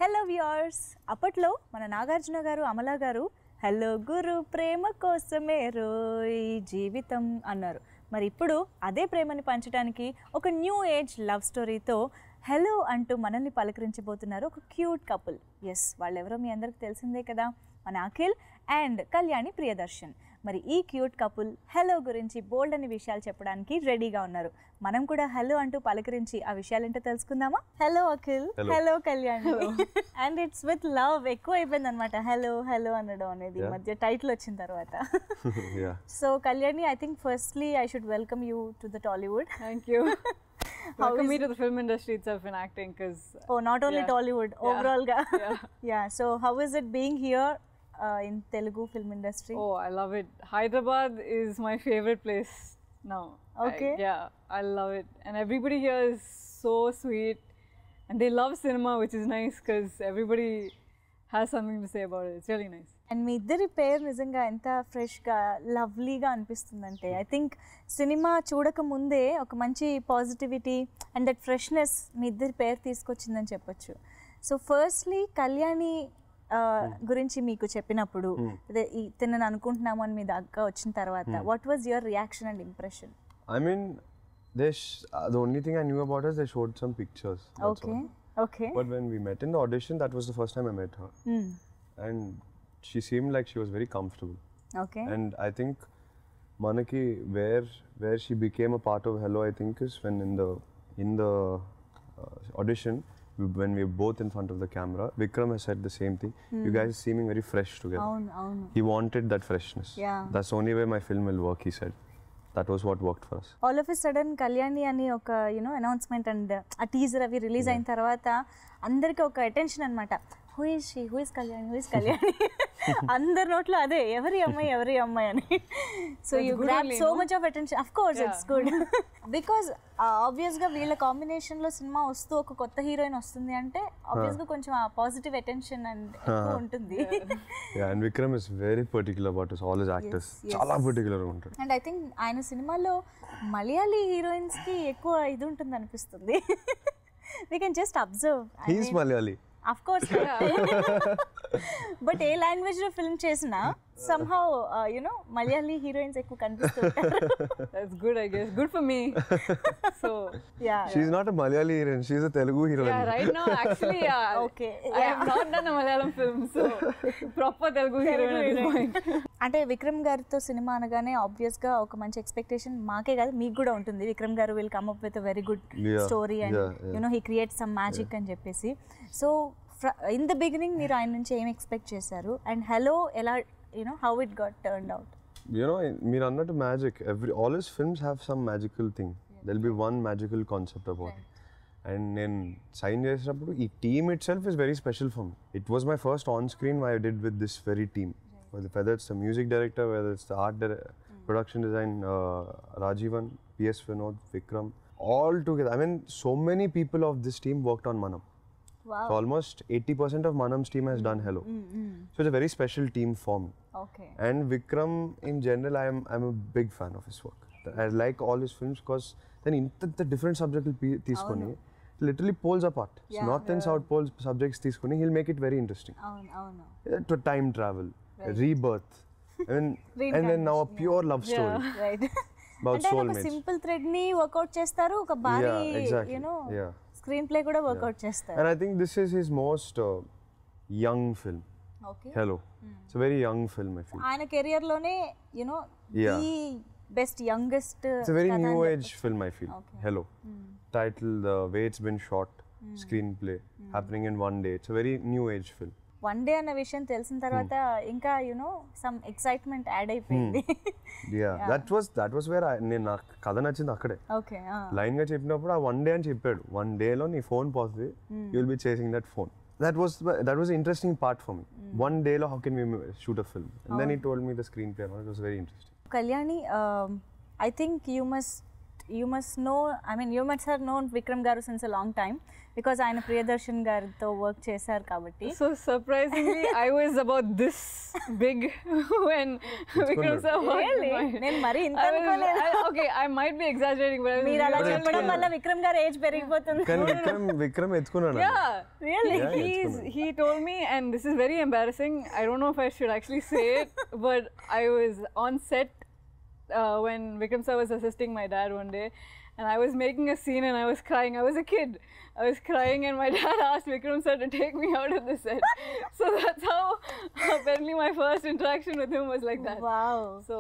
Hello viewers, అప్పట్లో మన నాగార్జున గారు అమలా గారు హలో గురు ప్రేమ కోసమే రోయ్ జీవితం అన్నారు. మరి ఇప్పుడు అదే ప్రేమని పంచడానికి ఒక న్యూ ఏజ్ లవ్ స్టోరీతో హలో అంటూ మనల్ని పలకరించబోతున్నారు ఒక క్యూట్ కపుల్. ఎస్, వాళ్ళెవరో మీ అందరికి తెలిసిందే కదా, మన అఖిల్ అండ్ కళ్యాణి ప్రియదర్శన్. మరి ఈ క్యూట్ కపుల్ హలో గురించి బోల్డ్ అని విషయాలు చెప్పడానికి రెడీగా ఉన్నారు. మనం కూడా హలో అంటూ పలకరించి ఆ విషయాలు ఏంటో తెలుసుకుందామా? Hello Akhil, hello Kalyani. And it's with love ఎక్కువ అయిపోయింది అనమాట హలో హలో అనడం అనేది మధ్య టైటిల్ వచ్చిన తర్వాత. So Kalyani, I think firstly I should welcome you to the Tollywood. Thank you. Welcome me to the film industry itself in acting, because not only Tollywood, overall ga. Yeah, so how is it being here in Telugu film industry? Oh, I love it. Hyderabad is my favorite place now. Okay. I love it, and everybody here is so sweet, and they love cinema, which is nice because everybody has something to say about it. It's really nice. And మీ ఇద్దరి పేరు నిజంగా ఎంత ఫ్రెష్గా లవ్లీగా అనిపిస్తుందంటే, I think cinema చూడక ముందే ఒక మంచి పాజిటివిటీ అండ్ దట్ ఫ్రెష్నెస్ మీ ఇద్దరి పేరు తీసుకొచ్చిందని చెప్పొచ్చు. సో ఫస్ట్లీ కళ్యాణి గురించి మీకు చెప్పినప్పుడు అదే తినని అనుకుంటున్నాము అని మీ దగ్గర వచ్చిన తర్వాత what was your reaction and impression? I mean, the only thing I knew about her is they showed some pictures. Okay. But when we met in the audition, that was the first time I met her. And she seemed like she was very comfortable. Okay. And I think Manaki, where she became a part of Hello, I think is when in the audition, when we were both in front of the camera, Vikram has said the same thing. You guys are seeming very fresh together. He wanted that freshness. Yeah. That's the only way my film will work, he said. That was what worked for us. All of a sudden Kalyani అని ఒక announcement and ఆ teaser అవి release అయిన తర్వాత అందరికి ఒక attention అనమాట. Who is she, who is Kalyani, who is Kalyani, అందరి నోట్లో అదే ఎవరి అమ్మాయి అని. So you grab so much of attention. Of course it's good because ఆబ్వియస్గా వీళ్ళ కాంబినేషన్లో సినిమా వస్తూ ఒక కొత్త హీరోయిన్ వస్తుంది అంటే ఆబ్వియస్గా కొంచెం ఆ పాజిటివ్ అటెన్షన్ అండ్ ఎక్కువ ఉంటుంది. And Vikram is very particular about all his actors. చాలా particular ఉంటాడు. అండ్ ఐ థింక్ ఆయన సినిమాలో మలయాళీ హీరోయిన్స్ కి ఎక్కువ ఇది ఉంటుంది అనిపిస్తుంది. We can just observe. He is Malayali. Of course. But A language లో ఫిల్మ్ చేసినా somehow మలయాళీ హీరోయిన్స్ ఎక్కువ కనిపిస్తుంటారు. That's good, I guess. Good for me. So yeah, she's not a Malayali heroine, she's a Telugu heroine. Yeah, right now actually okay, I have not done a Malayalam film, so proper Telugu heroine at this point. అంటే విక్రమ్ గారితో cinema అనగానే obvious గా ఒక మంచి expectation మాకే కాదు మీకు కూడా ఉంటుంది. విక్రమ్ గారు will come up with very good story and he create some magic అని చెప్పేసి. సో ఇన్ ద బిగినింగ్ మీరు ఆయన నుంచి ఏం ఎక్స్పెక్ట్ చేశారు అండ్ హలో ఎలా how it got turned out? మీరు అన్నట్టు magic, all his films have some magical thing. There'll be one magical concept about it. And నేను సైన్ చేసినప్పుడు ఈ team it self is very special for me. It was my first on screen I did with this very team. Whether it's the music director, whether it's the art production design, Rajivan, PS Vinod, Vikram, all together. I mean, so many people of this team worked on Manam. Wow. So almost 80% of Manam's team has done Hello. So it's a very special team for me. Okay. And Vikram in general, I'm a big fan of his work. I like all his films because then the different subject తీసుకొని literally poles apart. So north and south poles subjects తీసుకొని he'll make it very interesting. To time travel, rebirth, and then now a pure love story. Right. About soulmates. Simple thread ని work out చేస్తారు, ఒక భారీ screen play కూడా work out చేస్తారు. And I think this is his most young film. Okay. Hello. It's a very young film, I feel. ఆయన career లోనే the best youngest. It's a very new age film, I feel. Okay. Hello. Title, the way it's been shot, screenplay, happening in one day. It's a very new age film. One day అన్న విషయం తెలిసిన తర్వాత ఇంకా some excitement add అయిపోయింది. that was where నేను నాకు కథ నచ్చింది అక్కడే. ఓకే, లైన్ గా చెప్పినప్పుడు ఆ వన్ డే అని చెప్పాడు. వన్ డే లో నీ ఫోన్ పోతుంది, you will be chasing that phone. that was the interesting part for me. One day lo how can we shoot a film, and then he told me the screenplay, and it was very interesting. Kalyani, I think you must you must know, I mean, you must have known Vikram garu since a long time because ఆయన ప్రియదర్శన్ గారితో work చేశారు కాబట్టి. So surprisingly, I was about this big when Vikram sir walked by. నేను మరి ఇంత అనుకోలేదు. Okay, I might be exaggerating, but I was మీరు అలా really చెప్పడం వల్ల విక్రమ్ గారి ఏజ్ పెరిగిపోతుంది. కానీ Vikram ఎత్తుకున్నాడు. Yeah, really? He told me, and this is very embarrassing. I don't know if I should actually say it, but I was on set when Vikram sir was assisting my dad one day, and I was making a scene and I was crying. I was a kid. I was crying and my dad asked Vikram sir to take me out of the set. So that's how apparently my first interaction with him was like that. Wow. So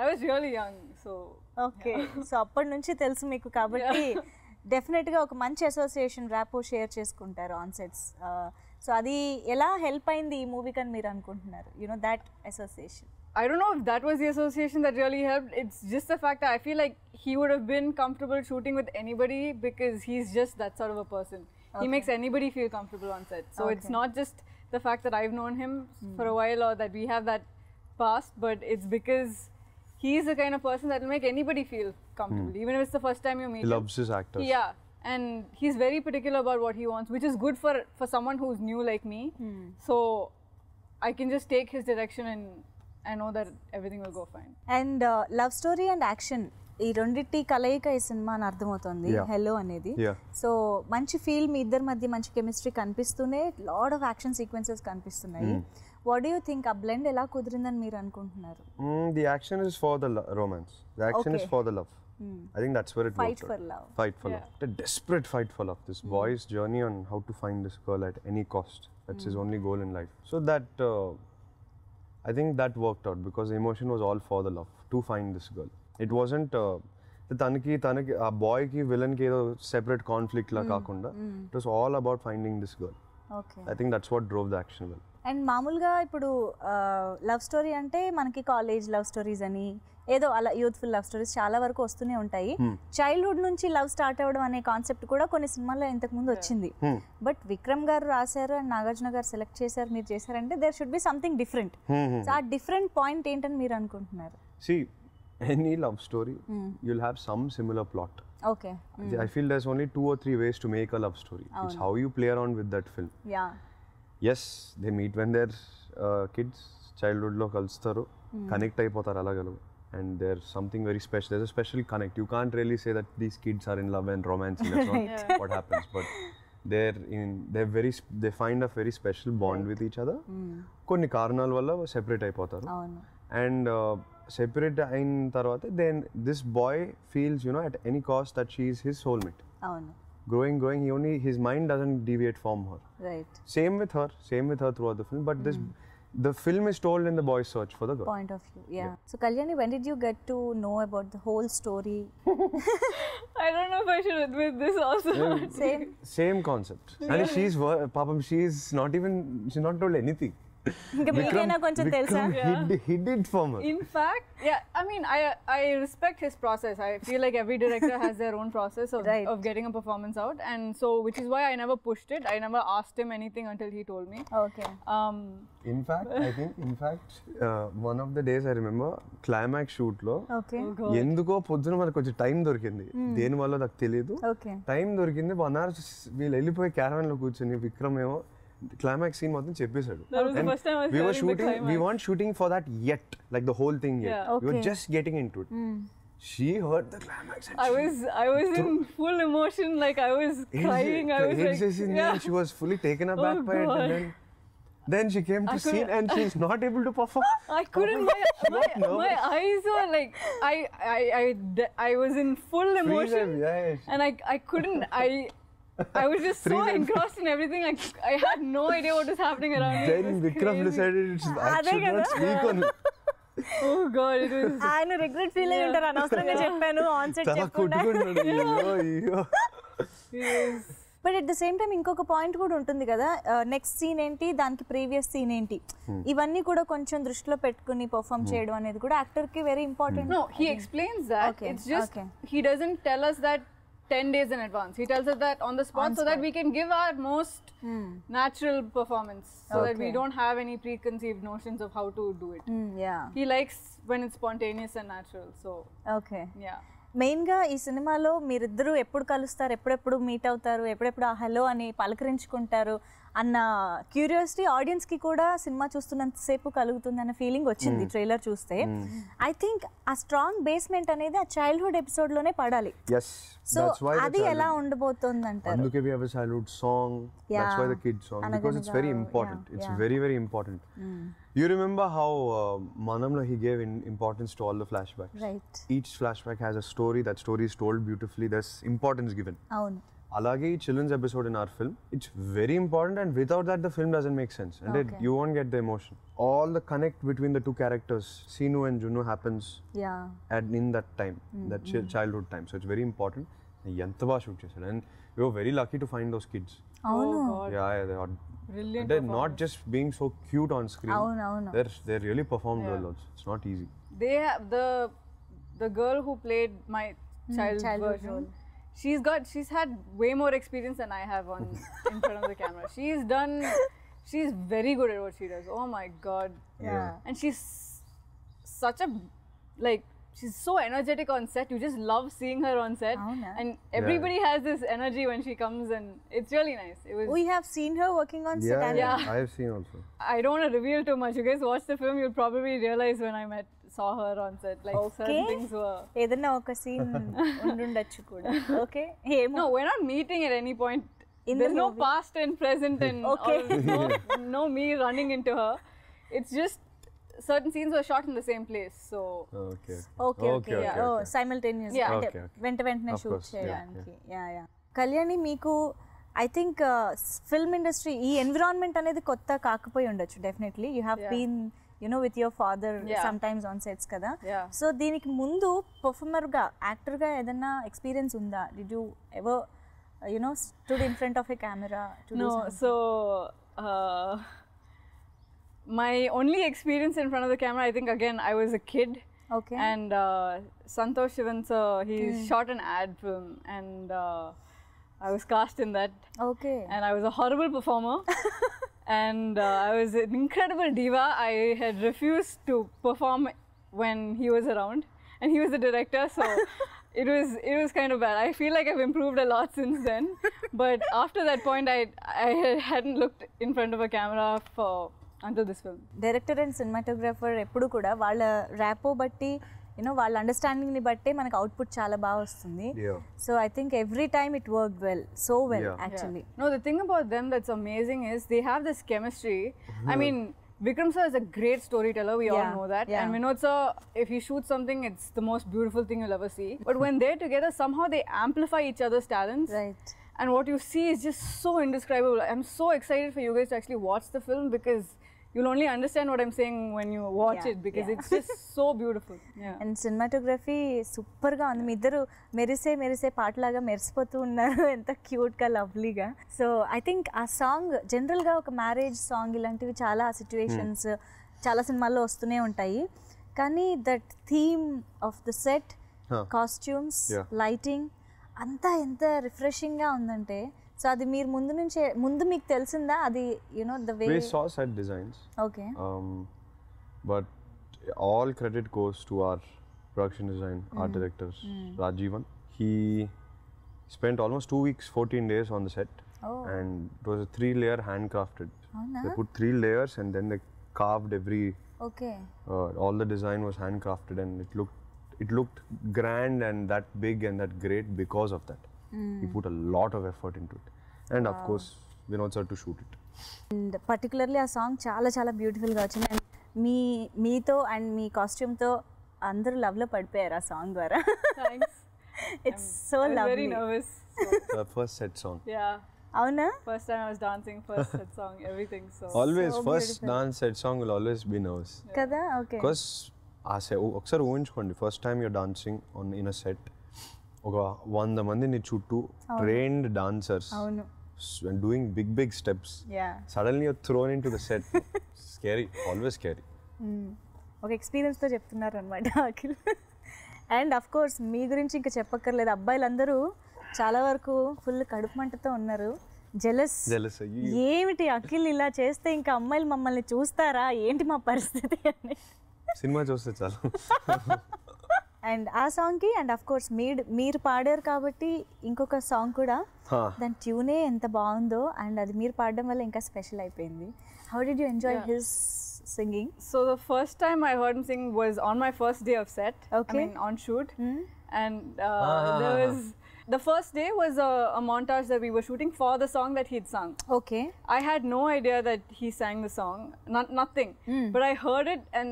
I was really young. So okay, so అప్పటి నుంచి తెలుసు మీకు కాబట్టి డెఫినెట్గా ఒక మంచి association rapport share చేసుకుంటారు on sets. So అది ఎలా హెల్ప్ అయింది ఈ మూవీకి అని మీరు అనుకుంటున్నారు? You know that association. I don't know if that was the association that really helped. It's just the fact that I feel like he would have been comfortable shooting with anybody because he's just that sort of a person. He makes anybody feel comfortable on set. So it's not just the fact that I've known him for a while or that we have that past, but it's because he's the kind of person that will make anybody feel comfortable, even if it's the first time you meet him. He loves his actors. Yeah, and he's very particular about what he wants, which is good for someone who's new like me. So I can just take his direction and I know that everything will go fine. And love story and action ఈ రెండింటి కలయిక ఈ cinema అని అర్థమవుతుంది hello అనేది. So మంచి feel మీ ఇద్దరి మధ్య మంచి కెమిస్ట్రీ కనిపిస్తూనే లాడ్ ఆఫ్ యాక్షన్ సీక్వెన్సెస్ కనిపిస్తున్నాయి. వాట్ డూ యూ థింక్ ఆ బ్లెండ్ ఎలా కుదిరిందని మీరు అనుకుంటున్నారు? The action is for the romance. The action is for the love. I think that's where it Fight works for out. love. Fight for love. A desperate fight for love. This boy's journey on how to find this girl at any cost. That's his only goal in life. So that I think that worked out because the emotion was all for the love to find this girl. It wasn't తనకి ఆ బాయ్కి విలన్కి ఏదో separate conflict లా కాకుండా it was all about finding this girl. I think that's what drove the action well. And మామూలుగా ఇప్పుడు love story అంటే మనకి college love stories అని ఏదో అలా యూత్ఫుల్ లవ్ స్టోరీస్ చాలా వరకు వస్తూనే ఉంటాయి. చైల్డ్హుడ్ నుంచి లవ్ స్టార్ట్ అవ్వడం అనే కాన్సెప్ట్ కూడా కొన్ని సినిమాల్లో ఇంతకు ముందు వచ్చింది. బట్ విక్రమ్ గారు రాశారు అండ్ నాగార్జున గారు సెలెక్ట్ చేశారు, మీరు చేశారంటే there should be something different. So ఆ డిఫరెంట్ పాయింట్ ఏంటని మీరు అనుకుంటున్నారు? See, any love story you'll have some similar plot. Okay. I feel there's only 2 or 3 ways to make a love story. It's how you play around with that film. Yeah. Yes, they meet when they're kids, childhood lo kalustaru, connect అయిపోతారు అలాగలు, and there's something very special. There's a special connect. You can't really say that these kids are in love and romancing. That's not what happens. But they find a very special bond with each other. కొన్ని కారణాల వల్ల separate అయిపోతారు. And separate అయిన తర్వాత then this boy feels, you know, at any cost that she is his soulmate. అవును. Growing, his mind doesn't deviate from her. Right. Same with her throughout the film. But the film is told in the boy's search for the girl. Point of view, yeah. So Kalyani, when did you get to know about the whole story? I don't know if I should admit this also. Same concept. And she's not told anything. ఇంకా మీకైనా కొంచెం తెలుసా? He did for her. In fact, yeah, I mean, I respect his process. I feel like every director has their own process of getting a performance out, and so which is why I never pushed it. I never asked him anything until he told me. Okay. In fact, one of the days I remember climax shoot lo ఎందుకో పొద్దున మనకు కొంచెం time దొరికింది. దేని వల్ల నాకు తెలియదు. Time దొరికింది. 1 hour వీళ్ళు వెళ్ళిపోయి క్యారవన్ లో కూర్చొని విక్రమ్ ఏమో క్లైమాక్స్ సీన్ మొత్తం చెప్పేశాడు. We weren't shooting for that yet, like the whole thing yet. We were just getting into it. She heard the climax and I was in full emotion, like I was crying. I was like, and she was fully taken aback by it, and then she came to scene and she's not able to perform. I couldn't. My eyes were like, I was in full emotion, and I couldn't. I was just so engrossed in everything. I had no idea what was happening around me. Then Vikram decided I should not speak on it. Oh God, it was. ఆయన regret feel అయ్యి ఉంటారు, అనవసరంగా చెప్పాను on set చెప్పకుండా. But at the same time ఇంకొక point కూడా ఉంటుంది కదా, నెక్స్ట్ సీన్ ఏంటి, దానికి ప్రీవియస్ సీన్ ఏంటి, ఇవన్నీ కూడా కొంచెం దృష్టిలో పెట్టుకుని పర్ఫామ్ చేయడం అనేది కూడా యాక్టర్ కి very important. No, he explains that. It's just he doesn't tell us that 10 days in advance. He tells us that on the spot so that we can give our most natural performance, so that we don't have any preconceived notions of how to do it. Yeah. He likes when it's spontaneous and natural. So okay. Yeah. మెయిన్గా ఈ సినిమాలో మీరిద్దరూ ఎప్పుడు కలుస్తారు, ఎప్పుడెప్పుడు meet అవుతారు, ఎప్పుడెప్పుడు hello అని పలకరించుకుంటారు అన్న క్యూరియాసిటీ ఆడియన్స్కి కూడా సినిమా చూస్తున్నంతసేపు కలుగుతుంది అన్న ఫీలింగ్ వచ్చింది ట్రైలర్ చూస్తే. ఐ థింక్ ఆ స్ట్రాంగ్ బేస్మెంట్ అనేది ఆ చైల్డ్హుడ్ ఎపిసోడ్లోనే పడాలి. సో అది ఎలా ఉండబోతుంది అంటారు? అందుకే we have a childhood song. That's why the kids song, because it's very important. It's very, very important. You remember how Manamlo he gave importance to all the flashbacks. Right. Each flashback has a story. That story is told beautifully. There's importance given. అవును. Alage ee children's episode in our film, it's very important, and without that the film doesn't make sense, and you won't get the emotion. All the connect between the two characters, Sinu and Junu, happens in that time, that childhood time. So it's very important. Enta ba shoot chesadu, and we were very lucky to find those kids. అవును. Yeah, they are brilliant. They're not just being so cute on screen. అవును. They're really performed well also. It's not easy. They have the girl who played my childhood version role. She's had way more experience than I have in front of the camera. She's very good at what she does. Oh my god. Yeah. And she's such a, like, she's so energetic on set. You just love seeing her on set. And everybody has this energy when she comes, and it's really nice. We have seen her working on set. Yeah, I have seen also. I don't want to reveal too much. You guys watch the film, you'll probably realize when I saw her on set, like certain things were. ఏదన్నా ఒక scene ఉండుండొచ్చు కూడా. Okay. No, we're not meeting at any point. There's no past and present and no me running into her. It's just certain scenes were shot in the same place, so okay. Oh, simultaneously. Yeah. వెంటనే shoot చేయడానికి. Yeah. Kalyani, మీకు I think film industry ఈ environment అనేది కొత్త కాకపోయి ఉండొచ్చు. Definitely you have been with your father sometimes on sets kada. So దీనికి ముందు performer గా, actor గా ఏదైనా experience ఉందా? Did you ever stood in front of a camera to do something? So my only experience in front of the camera, I think, again, I was a kid. Okay. And Santosh Shivan sir, he shot an ad film, and I was cast in that. Okay. And I was a horrible performer. And I was an incredible diva. I had refused to perform when he was around, and he was the director, so it was kind of bad. I feel like I've improved a lot since then, but after that point, I hadn't looked in front of a camera until this film. Director and cinematographer ఎప్పుడు కూడా వాళ్ళ rapport బట్టి వాళ్ళ అండర్స్టాండింగ్ని బట్టే మనకు output చాలా బాగా వస్తుంది. So I think every time it work well, so well actually. No, the thing about them that's amazing is they have this chemistry. I mean, Vikram sir is a great storyteller, we all know that. And Vinod sir, if he shoots something, it's the most beautiful thing you'll ever see. But when they're together, somehow they amplify each other's talents. Right. And what you see is just so indescribable. I'm so excited for you guys to actually watch the film, because you'll only understand what I'm saying when you watch it, because it's just so beautiful. And cinematography super ga undi. మీ ఇద్దరు మెరిసే పాటలాగా మెరిసిపోతూ ఉన్నారు, ఎంత cute గా lovely గా. So I think ఆ song general గా ఒక marriage song ఇలాంటివి చాలా సిచ్యువేషన్స్ చాలా సినిమాల్లో వస్తూనే ఉంటాయి, కానీ that theme of the set, costumes, lighting అంతా ఎంత రిఫ్రెషింగ్ గా ఉందంటే. సో అది మీరు ముందు మీకు తెలిసిందా అది the way we saw set designs? Okay. But all credit goes to our production design art director Rajivan. He spent almost 2 weeks 14 days on the set. And it was a 3-layer handcrafted. They put 3 layers and then they carved every all the design was handcrafted, and it looked grand and that big and that great because of that. He put a lot of effort into it, and of course Vinod sir to shoot it. And particularly ఆ song చాలా చాలా beautiful గా వచ్చింది. And మీతో and me costume తో అందరూ love లో పడిపోయారు ఆ సాంగ్ ద్వారా. Thanks. It's so lovely. Very nervous. The first set song. Yeah. అవునా? First time I was dancing, first set song, everything. So always so first beautiful. Dance set song will always be nervous. కదా? Okay. Because ఒకసారి ఊహించుకోండి, first time your dancing on in a set, ఒక 100 మందిని చుట్టూ trained dancers and doing big steps. Suddenly you're thrown into the set. Scary, always scary. ఒక experience తో చెప్తున్నారు అన్నమాట అఖిల్. అండ్ అఫ్ కోర్స్ మీ గురించి ఇంకా చెప్పక్కర్లేదు, అబ్బాయిలందరూ చాలా వరకు ఫుల్ కడుపు మంటతో ఉన్నారు, జెలస్. ఏమిటి అఖిల్ ఇలా చేస్తే ఇంకా అమ్మాయిలు మమ్మల్ని చూస్తారా ఏంటి మా పరిస్థితి అని. సినిమా చూస్తే చాలు. అండ్ ఆ సాంగ్కి అండ్ అఫ్ కోర్స్ మీరు పాడారు కాబట్టి ఇంకొక సాంగ్ కూడా దాని ట్యూనే ఎంత బాగుందో అండ్ అది మీరు పాడడం వల్ల ఇంకా స్పెషల్ అయిపోయింది. How did you enjoy his singing? So the first time I heard him sing was on my first day of set. Okay. I mean on shoot. And there was the first day was a montage that we were shooting for the song that he'd sung. Okay. I had no idea that he sang the song, nothing. But I heard it and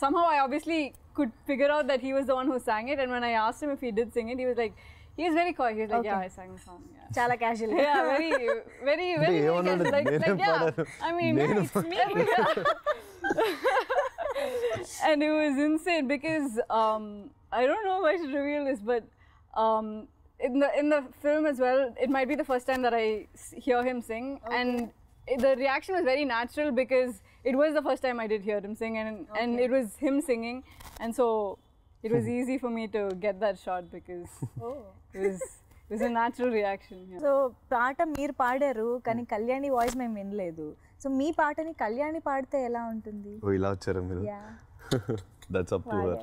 somehow I obviously could figure out that he was the one who sang it. And when I asked him if he did sing it, he was very coy. He was like, yeah, I sang the song. Yeah. చాలా casual. Yeah, very casual. Like yeah. I mean, it's me. And it was insane because I don't know if I should reveal this, but in the film as well, it might be the first time that I hear him sing, and the reaction was very natural because it was the first time I did hear him sing, and it was him singing, and so it was easy for me to get that shot because it was a natural reaction. Yeah. So పాట మీరు పాడారు కానీ Kalyani voice మేము వినలేదు. So మీ పాటని కళ్యాణి పాడితే ఎలా ఉంటుంది? ఓ ఇలా వచ్చారా మీరు? That's up to her.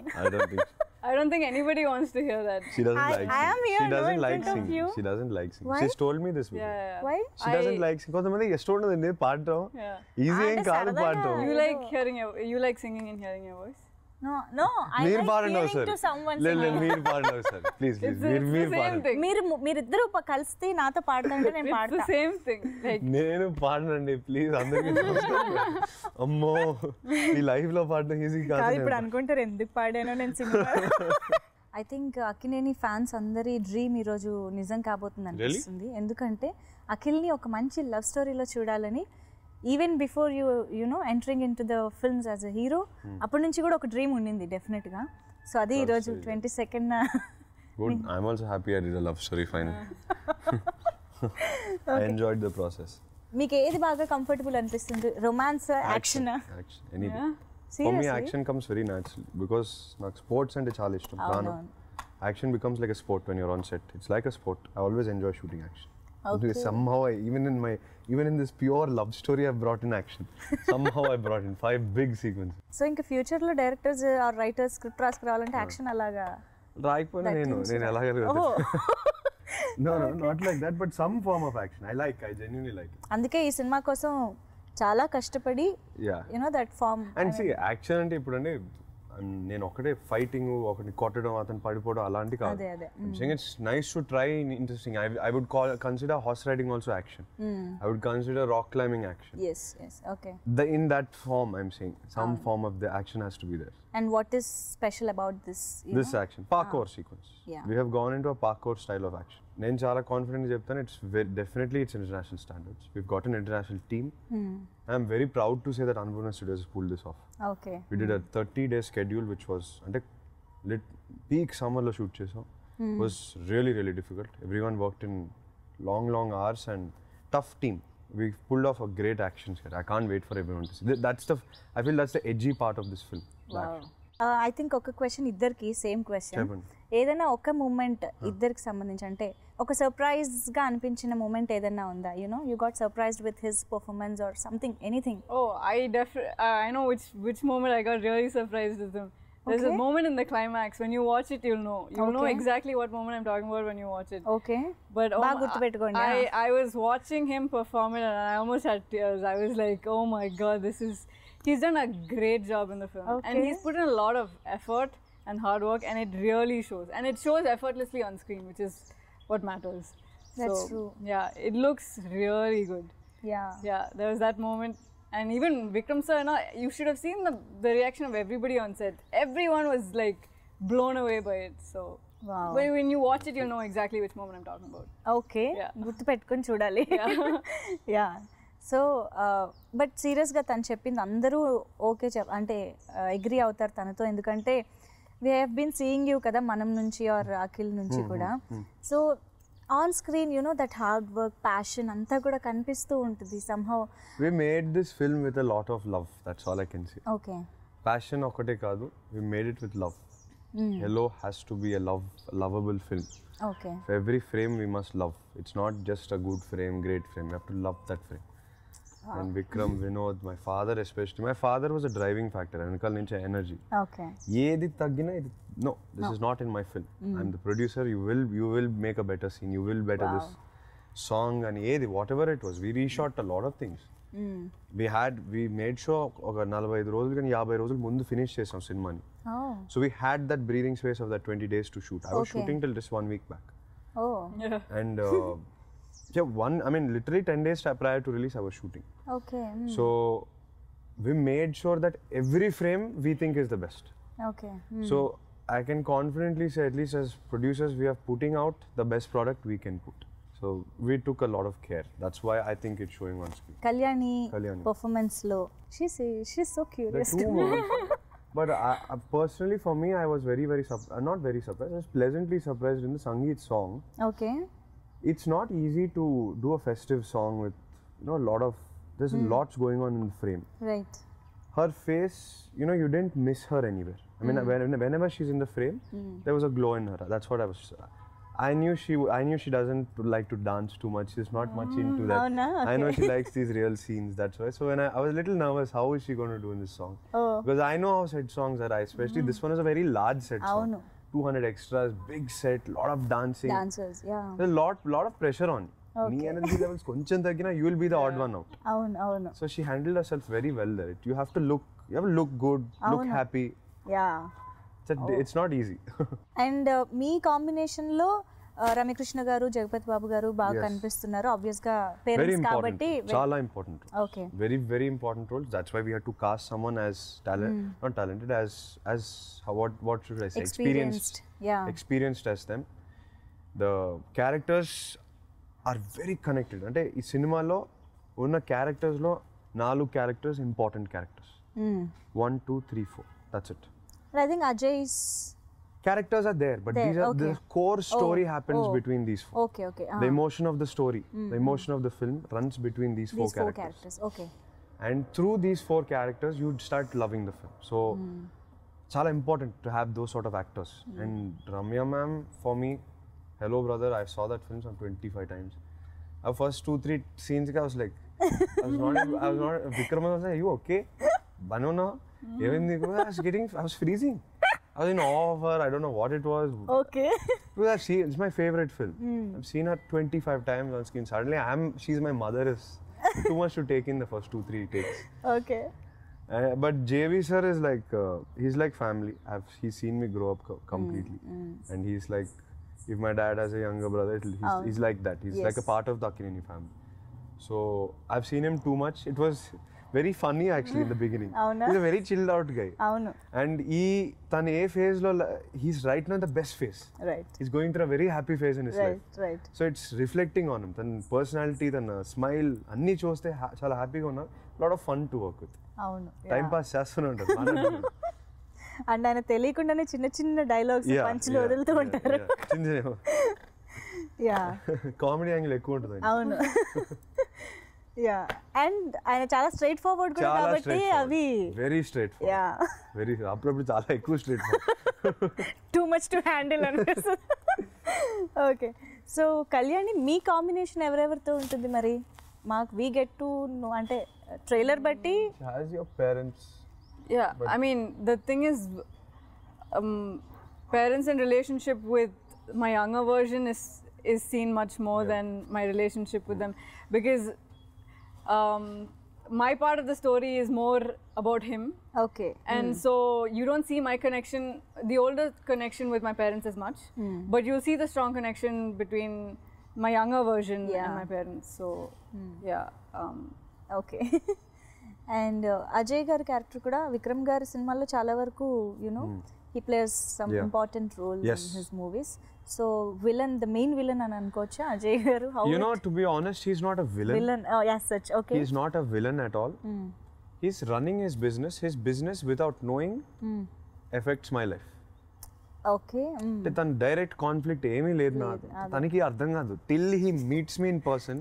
I don't think anybody wants to hear that. She doesn't like I am here. She doesn't like in front of singing. you. She doesn't like singing. Why? She's told me this before. Yeah. Why? She doesn't like singing. కొంతమంది ఇష్టం ఉండదండి పాడటం. Easy ఏం కాదు పాడటం. You like singing and hearing your voice? No, I మీరు like పాడండి hearing ఒకసారి. to someone లేదు singing. మీరు పాడండి ఒకసారి ప్లీజ్ మీరు పాడండి. మీరిద్దరూ కలిస్తే నాతో పాడుతుంటే నేను It's పాడతా. the same thing. Like నేను పాడనండి ప్లీజ్ అందరికీ అమ్మో ఈ లైఫ్ లో పాడడం ఈజీ కాదు. కాదు. ఇప్పుడు అనుకుంటారు ఎందుకు పాడానో నేను singer. I think Akkineni fans అందరి డ్రీమ్ ఈరోజు నిజం కాబోతుంది అనిపిస్తుంది. ఎందుకంటే అఖిల్ని ఒక మంచి లవ్ స్టోరీలో చూడాలని even before you know entering in to the films as a hero అప్పటి నుంచి కూడా ఒక డ్రీమ్ ఉండింది డెఫినెట్గా. సో అది ఈరోజు 22nd. Good. I'm also happy I did a love story finally. I enjoyed the process. మీకు ఏది బాగా కంఫర్టబుల్ అనిపిస్తుంది? Romance, action? Anything. For me action comes very natural because నాకు sports అంటే చాలా ఇష్టం. Action becomes like a sport when you're on set. It's like a sport. I always enjoy shooting action. Okay. Somehow even in this pure love story I've brought in action. Somehow I brought in 5 big sequences. So ఇంకా future లో directors or writers script రాసుకురావాలంటే action అలాగా రాయకపోయినా నేను ఎలాగ No, not like that, but some form of action. I genuinely like it. అందుకే ఈ cinema కోసం చాలా కష్టపడి you know that form. And see action అంటే ఇప్పుడు అంటే నేను ఒకటే ఫైటింగ్ ఒకటి కొట్టడం అతను పడిపోవడం అలాంటి కాదు. I'm saying it's nice to try interesting. I would consider horse riding also action. I would consider rock climbing action. Yes, okay. In that form I'm saying some form of the action has to be there. And what is special about this action parkour sequence? We have gone into a parkour style of action. నేను చాలా confident చెప్తాను definitely it's international standards. We've got an international team. I'm very proud to say that Annapurna Studios has pulled this off. Okay. We did a 30-day schedule which was అంటే peak summer lo shoot chesam. Was really difficult. Everyone worked in long hours and tough team. We pulled off a great action set. I can't wait for everyone to see. I feel that's the edgy part of this film. Wow. I think ఒక question ఇద్దరికి same question. ఏదైనా ఒక moment ఇద్దరికి సంబంధించి అంటే ఒక surprise గా అనిపించిన మూమెంట్ ఏదైనా ఉందా? You got surprised with his performance or something, anything? Oh, I know which moment I got really surprised with him. There's a moment in the climax. When you watch it, you'll know. You'll know exactly what moment I'm talking about when you watch it. Okay. But I was watching him perform it and I almost had tears. I was like, oh my God, he's done a great job in the film. And he's put in a lot of effort and hard work and it really shows. And it shows effortlessly on screen, which is what matters. That's true. Yeah, it looks really good. Yeah, there was that moment. And even Vikram sir, you should have seen the reaction of everybody on set. Everyone was like blown away by it. So wow. When you watch it, you'll know exactly which moment I'm talking about. Okay. గుర్తు పెట్టుకొని చూడాలి. Yeah. So but సీరియస్గా తను చెప్పింది అందరూ okay అంటే agree అవుతారు తనతో. ఎందుకంటే we have been seeing you కదా మనం నుంచి ఆర్ అఖిల్ నుంచి కూడా. So on screen that hard work, passion anta kuda kanipistu untundi somehow. We made this film with a lot of love, that's all I can say. Okay. Passion okate kaadu, we made it with love. Hello has to be a lovable film. Okay. For every frame we must love. It's not just a good frame, great frame, we have to love that frame. And Vikram, Vinod, my father especially. My father was a driving factor, venkal nunchi energy. Okay. Edi taggina no, this is not in my film. I'm the producer. You will make a better scene. You will better this song and whatever it was. We reshot a lot of things. We made sure ఒక 45 రోజులు కానీ 50 రోజులు ముందు finish చేసాం సినిమాని. So we had that breathing space of that 20 days to shoot. I was shooting till just 1 week back. And literally 10 days prior to release I was shooting. So we made sure that every frame we think is the best. So I can confidently say, at least as producers, we are putting out the best product we can put. So we took a lot of care. That's why I think it's showing on screen. Kalyani performance low. She's so curious. There are 2 moments. But personally, for me, I was very not very surprised. I was pleasantly surprised in the Sangeet song. It's not easy to do a festive song with there's lots going on in the frame. Right. Her face, you didn't miss her anywhere. I mean, whenever she's in the frame, there was a glow in her. That's what I was. I knew she doesn't like to dance too much. She's not much into that. Oh, no? Okay. I know she likes these real scenes. That's why. So when I was a little nervous, how is she going to do in this song? Because I know how set songs are. Especially this one is a very large set song. 200 extras, big set, lot of dancing. Dancers, yeah. There's a lot of pressure on. Nee energy levels koncham tagina, you will be the odd one out. So she handled herself very well there. You have to look good, look happy. Yeah. It's not easy. And me combination లో రమ్యకృష్ణ గారు జగపతి బాబు గారు బాగా కనిపిస్తున్నారు obvious గా parents కాబట్టి చాలా important okay very important roles. That's why we had to cast someone as not talented as what should I say, experienced as them. The characters are very connected. అంటే ఈ సినిమాలో ఉన్న క్యారెక్టర్స్ లో 4 characters important characters 1 2 3 4 that's it. I think Ajay's characters are there, but these are the core story happens between these 4. Okay. The emotion of the story, the emotion of the film runs between these 4 characters. Okay. And through these 4 characters, you'd start loving the film. So, chala important to have those sort of actors. And Ramya ma'am, for me, hello brother, I saw that film some 25 times. Our first 2-3 scenes, I was like, Vikram was like, are you okay? Banana? I was freezing. I was in awe of her. I don't know what it was. Okay. Because it's my favorite film. I've seen her 25 times on screen. Suddenly, she's my mother. Is too much to take in the first 2-3 takes. Okay. But JV sir is like, he's like family. He's seen me grow up completely. And he's like, if my dad has a younger brother, he's like that. He's like a part of the Akkineni family. So I've seen him too much. It was very funny actually in the beginning. He's a very chilled out guy. And tane phase lo he's right now in the best phase. Right. He's going through a very happy phase in his life. Right. So it's reflecting on him. Than personality, than smile, anni choste chala happy ga unna. Lot of fun to work with. Time pass chestuna untaru. And ఆయన తెలియకుండానే చిన్న dialogues పంచులు వదులుతూ ఉంటారు. Comedy angle ఎక్కువ ఉంటుంది. అవును. And ఆయన చాలా స్ట్రైట్ ఫార్వర్డ్ కూడా కాబట్టి అవి వెరీ స్ట్రైట్ ఫార్వర్డ్. వెరీ అప్పుడప్పుడు చాలా ఎక్కువ straight forward. Too much to handle అనిపిస్తుంది. ఓకే, సో కళ్యాణి మీ కాంబినేషన్ ఎవరెవరితో ఉంటుంది మరి? మాకు వీ గెట్ టు నో అంటే ట్రైలర్ బట్టి. Has your parents? Yeah, I mean, the thing is, parents and relationship with my younger version is seen much more than my relationship with them, because my part of the story is more about him. Okay. And so you don't see my connection, the older connection with my parents as much, but you'll see the strong connection between my younger version and my parents. So, okay. And Ajay గారి character కూడా విక్రమ్ గారి సినిమాల్లో చాలా వరకు you know he plays some important role in his movies. So villain, the main villain అని అనుకోవచ్చా అజయ్ గారు? To be honest, he's not a villain. Yes, such. Okay. He's not a villain at all. He's running his business. His business without knowing affects my life. Okay. అంటే తన direct conflict ఏమీ లేదు నాకు. తనకి అర్థం కాదు till he meets me in person.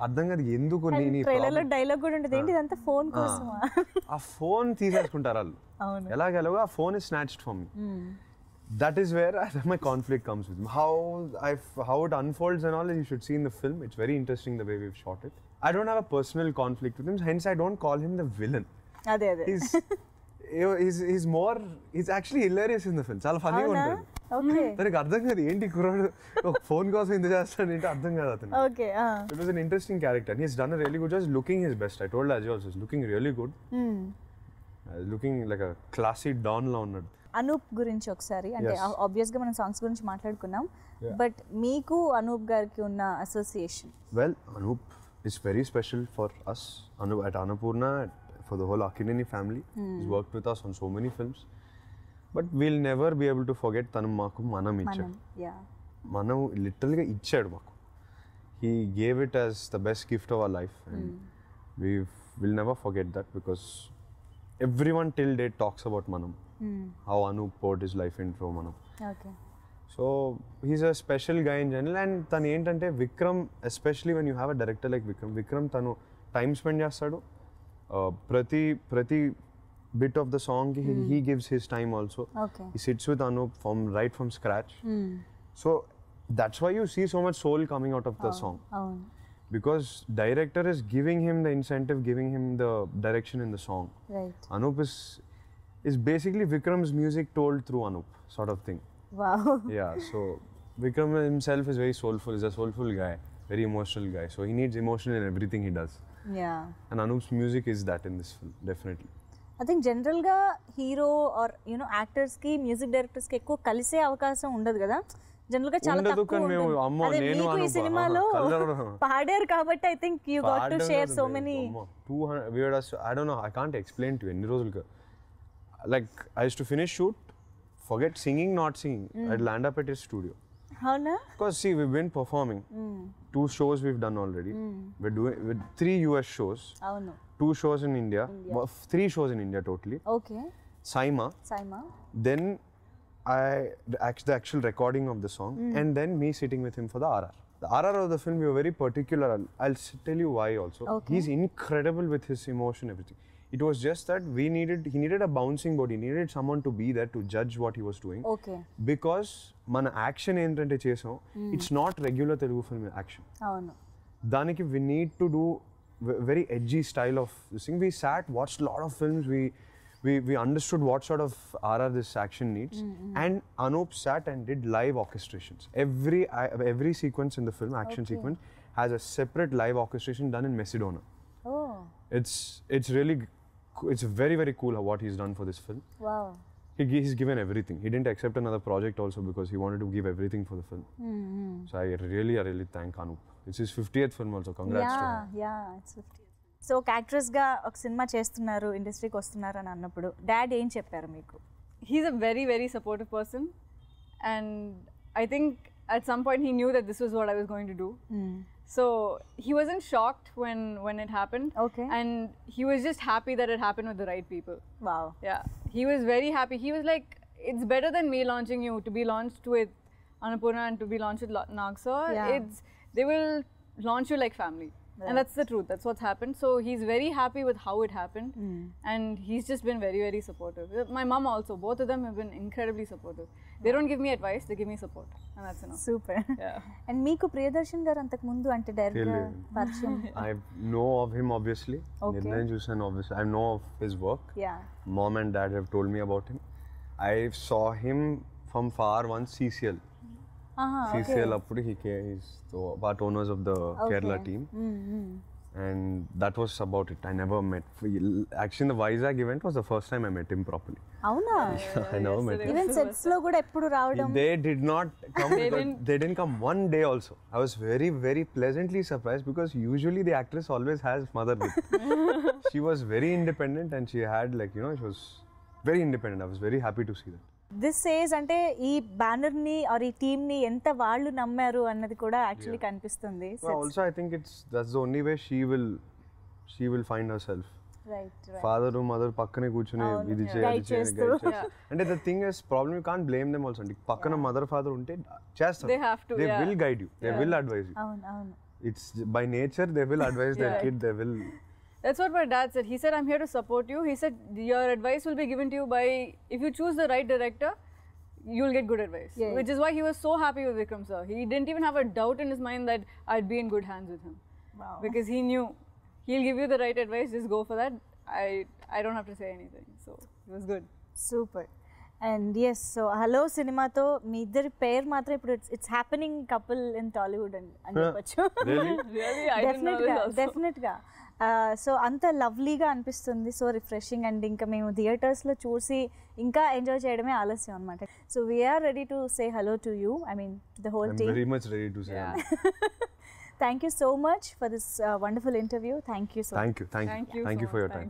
అర్థం కాదు ఎందుకు నేను ట్రైలర్లో డైలాగ్ కూడా ఉంటుంది, ఏంటి ఇదంతా ఫోన్ కోసమా? ఆ ఫోన్ తీసేసుకుంటారు వాళ్ళు. ఎలాగెలాగో ఆ phone is snatched from me. That is where my conflict comes with him. How it unfolds and all, you should see in the film. It's very interesting the way we've shot it. I don't have a personal conflict with him, hence I don't call him the villain. Ade. he's actually hilarious in the film. చాలా ఫన్నీగా ఉంటాడు. Okay తనకి అర్థం కాదు ఏంటి కుర్రాడు ఒక phone కోసం ఎందుకు చేస్తాడు ఏంటి అర్థం కాదు అతను. Okay It was an interesting character. He's done a really good job. He's looking his best. I told Ajay also, he's looking really good. Looking like a classy Don లా ఉన్నాడు. అనూప్ గురించి ఒకసారి అంటే ఆబ్వియస్గా మనం సాంగ్స్ గురించి మాట్లాడుకున్నాం, బట్ మీకు అనూప్ గారికి ఉన్న association? Well, Anup is very special for us. Anup at Annapurna, for the whole Akkineni family. He's worked with us on so many films. But we'll never be able to forget తను మాకు మనం ఇచ్చాడు. మనం లిటరల్గా ఇచ్చాడు మాకు. He gave it as the best gift of our life, and we'll never forget that, because everyone till date talks about Manam. How Anup poured his life into Manam. Okay. So he's a special guy in general, and tanu entante Vikram, especially when you have a director like Vikram tanu time spend chestadu. Prati bit of the song he gives his time also. Okay. He sits with Anup right from scratch. So that's why you see so much soul coming out of the song. Because director is giving him the incentive, giving him the direction in the song. Right. Anup is basically Vikram's music told through Anup, sort of thing. Wow. Yeah, so Vikram himself is very soulful. He's a soulful guy, very emotional guy. So he needs emotion in everything he does. Yeah. And Anup's music is that in this film, definitely. I think జనరల్గా hero or యాక్టర్స్కి music డైరెక్టర్స్కి ఎక్కువ కలిసే అవకాశం ఉండదు కదా, జనరల్గా చాలా తక్కువ ఉంటుంది. అదే మీకు ఈ సినిమాలో పాడారు కాబట్టి I think you got to share so many. 200 I don't know, I can't explain to you ఎన్ని రోజులుగా. Like I used to finish shoot, forget singing, not singing. I'd land up at his studio. అవునా? Because see, we've been performing. 2 shows we've done already. We're doing with 3 US shows. అవును. 2 shows in India. 3 shows in India totally. Okay. Saima. Then the actual recording of the song, and then me sitting with him for the RR. The RR of the film, we were very particular. I'll tell you why also. Okay. He's incredible with his emotion, everything. It was just that he needed a bouncing board. He needed someone to be there to judge what he was doing. Okay. Because మన action ఏంటంటే చేసాం, it's not regular Telugu film action. అవును. దానికి we need to do very edgy style of this thing. We sat, watched a lot of films. We understood what sort of RR this action needs. And Anup sat and did live orchestrations. Every sequence in the film, action sequence, has a separate live orchestration done in Macedonia. Oh. It's really, it's very, very cool what he's done for this film. Wow. He's given everything. He didn't accept another project also because he wanted to give everything for the film. So I really thank Anup. It's his 50th film also. Congrats to him. Yeah, it's 50th. So ఒక యాక్ట్రెస్గా ఒక cinema చేస్తున్నారు, ఇండస్ట్రీకి వస్తున్నారు అని అన్నప్పుడు dad ఏం చెప్పారు మీకు? He's a very, very supportive person, and I think at some point he knew that this was what I was going to do. So he wasn't shocked when it happened. Okay. And he was just happy that it happened with the right people. Wow. Yeah. He was very happy. He was like, it's better than me launching you to be launched with Annapurna and to be launched with Nagsa. Yeah. They will launch you like family. Right. And that's the truth. That's what's happened. So he's very happy with how it happened. And he's just been very, very supportive. My mom also. Both of them have been incredibly supportive. They don't give me advice, they give me support. And that's enough. Super. Yeah. And మీకు ప్రియదర్శన్ గారు అంతకు ముందు అంటే డైరెక్ట్గా పరిచయం? I know of him obviously. Okay. Nirnay Jusan obviously. I know of his work. Yeah. Mom and dad have told me about him. I saw him from far once, CCL. CCL appudu he's the part owners of the Kerala team. And that was about it. I never met. Actually, the Vizag event was the first time I met him properly. అవునా? I never met him. Even sets లో కూడా ఎప్పుడు రావడం? They did not come. They didn't come one day also. I was very, very pleasantly surprised because usually the actress always has mother with. She was very independent and she had she was very independent. I was very happy to see that. This సేజ్ అంటే ఈ banner ని are ఈ team ని ఎంత వాళ్ళు నమ్మారు అన్నది కూడా యాక్చువల్లీ కనిపిస్తుంది. Also I think that's the only way she will find herself. Right. Father or mother pakkane కూర్చుని ఇది చేయాలి. అంటే the thing is problem you can't blame them also. పక్కన mother father ఉంటే చేస్తారు. They have to. They will guide you. They will advise you. అవును. It's by nature they will advise their kid. They will. That's what my dad said. He said, I'm here to support you. He said, your advice will be given to you by, if you choose the right director, you'll get good advice. Yeah. Which is why he was so happy with Vikram sir. He didn't even have a doubt in his mind that I'd be in good hands with him. Wow. Because he knew he'll give you the right advice, just go for that. I don't have to say anything. So it was good. Super and yes so hello సినిమాతో మీ ఇద్దరి పేరు మాత్రం ఇప్పుడు it's happening couple in Tollywood అని చెప్పొచ్చు. Really, I didn't know this also. డెఫినెట్గా so అంత లవ్లీగా అనిపిస్తుంది, సో రిఫ్రెషింగ్. అండ్ ఇంకా మేము థియేటర్స్లో చూసి ఇంకా ఎంజాయ్ చేయడమే ఆలస్యం అనమాట. So we are ready to say hello to you, I mean to the whole I'm team. very much ready to say Yeah. hello. Thank you so much for this wonderful interview. Thank you so much. Thank you for your time.